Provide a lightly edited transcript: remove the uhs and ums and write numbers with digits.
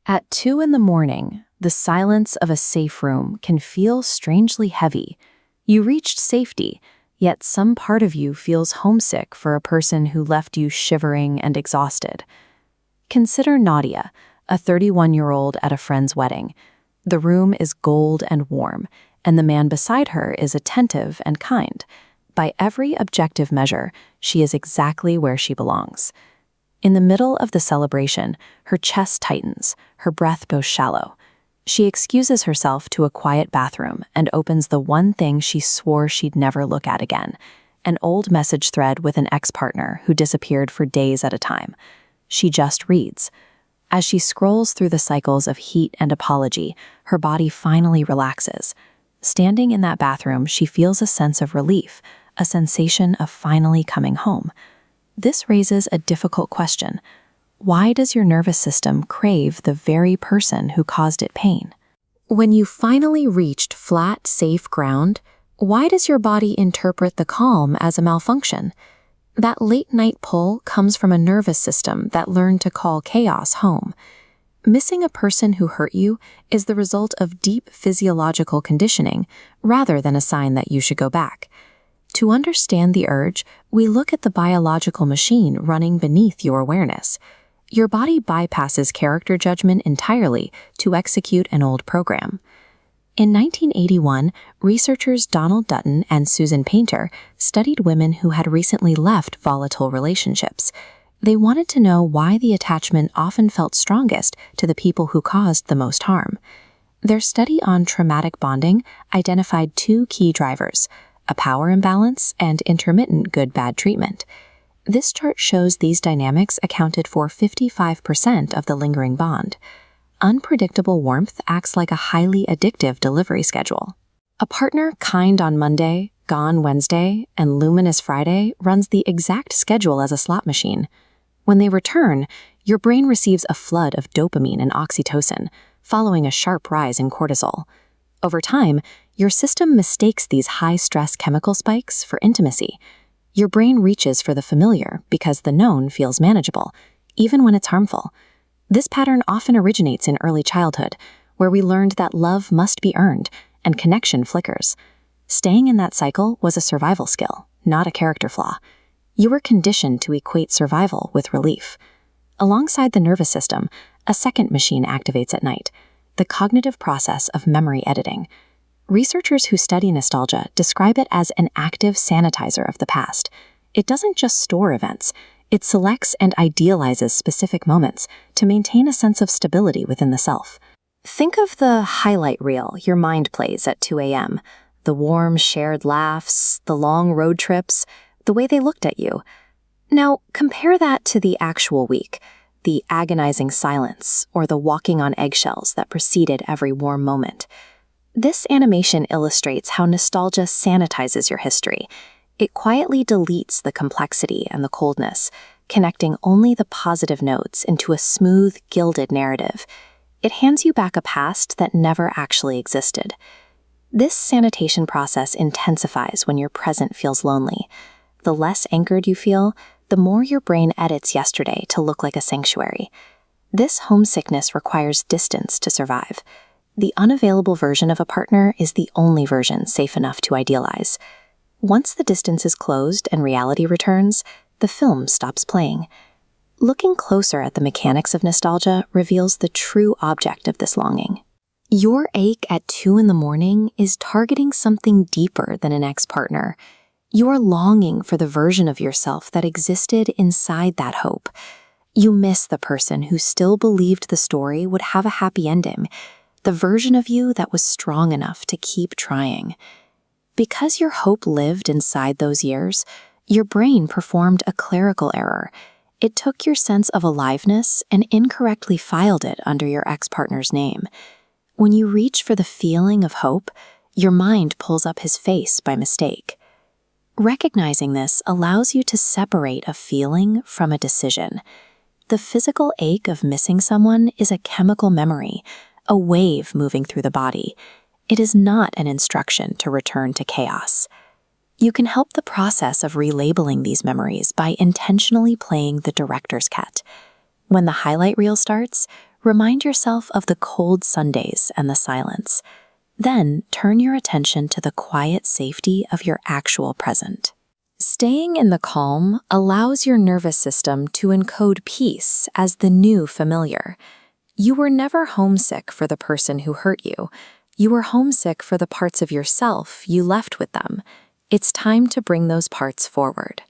At 2 in the morning, the silence of a safe room can feel strangely heavy. You reached safety, yet some part of you feels homesick for a person who left you shivering and exhausted. Consider Nadia, a 31-year-old at a friend's wedding. The room is gold and warm, and the man beside her is attentive and kind. By every objective measure, she is exactly where she belongs. In the middle of the celebration, her chest tightens, her breath goes shallow. She excuses herself to a quiet bathroom and opens the one thing she swore she'd never look at again, an old message thread with an ex-partner who disappeared for days at a time. She just reads. As she scrolls through the cycles of heat and apology, her body finally relaxes. Standing in that bathroom, she feels a sense of relief, a sensation of finally coming home. This raises a difficult question. Why does your nervous system crave the very person who caused it pain? When you finally reached flat, safe ground, why does your body interpret the calm as a malfunction? That late-night pull comes from a nervous system that learned to call chaos home. Missing a person who hurt you is the result of deep physiological conditioning rather than a sign that you should go back. To understand the urge, we look at the biological machine running beneath your awareness. Your body bypasses character judgment entirely to execute an old program. In 1981, researchers Donald Dutton and Susan Painter studied women who had recently left volatile relationships. They wanted to know why the attachment often felt strongest to the people who caused the most harm. Their study on traumatic bonding identified two key drivers: a power imbalance and intermittent good-bad treatment. This chart shows these dynamics accounted for 55% of the lingering bond. Unpredictable warmth acts like a highly addictive delivery schedule. A partner kind on Monday, gone Wednesday, and luminous Friday runs the exact schedule as a slot machine. When they return, your brain receives a flood of dopamine and oxytocin, following a sharp rise in cortisol. Over time, your system mistakes these high-stress chemical spikes for intimacy. Your brain reaches for the familiar because the known feels manageable, even when it's harmful. This pattern often originates in early childhood, where we learned that love must be earned and connection flickers. Staying in that cycle was a survival skill, not a character flaw. You were conditioned to equate survival with relief. Alongside the nervous system, a second machine activates at night: the cognitive process of memory editing. Researchers who study nostalgia describe it as an active sanitizer of the past. It doesn't just store events, it selects and idealizes specific moments to maintain a sense of stability within the self. Think of the highlight reel your mind plays at 2 a.m., the warm shared laughs, the long road trips, the way they looked at you. Now, compare that to the actual week, the agonizing silence, or the walking on eggshells that preceded every warm moment. This animation illustrates how nostalgia sanitizes your history. It quietly deletes the complexity and the coldness, connecting only the positive notes into a smooth, gilded narrative. It hands you back a past that never actually existed. This sanitation process intensifies when your present feels lonely. The less anchored you feel, the more your brain edits yesterday to look like a sanctuary. This homesickness requires distance to survive. The unavailable version of a partner is the only version safe enough to idealize. Once the distance is closed and reality returns, the film stops playing. Looking closer at the mechanics of nostalgia reveals the true object of this longing. Your ache at 2 in the morning is targeting something deeper than an ex-partner. You are longing for the version of yourself that existed inside that hope. You miss the person who still believed the story would have a happy ending, the version of you that was strong enough to keep trying. Because your hope lived inside those years, your brain performed a clerical error. It took your sense of aliveness and incorrectly filed it under your ex-partner's name. When you reach for the feeling of hope, your mind pulls up his face by mistake. Recognizing this allows you to separate a feeling from a decision. The physical ache of missing someone is a chemical memory, a wave moving through the body. It is not an instruction to return to chaos. You can help the process of relabeling these memories by intentionally playing the director's cut. When the highlight reel starts, Remind yourself of the cold Sundays and the silence. Then turn your attention to the quiet safety of your actual present. Staying in the calm allows your nervous system to encode peace as the new familiar. You were never homesick for the person who hurt you. You were homesick for the parts of yourself you left with them. It's time to bring those parts forward.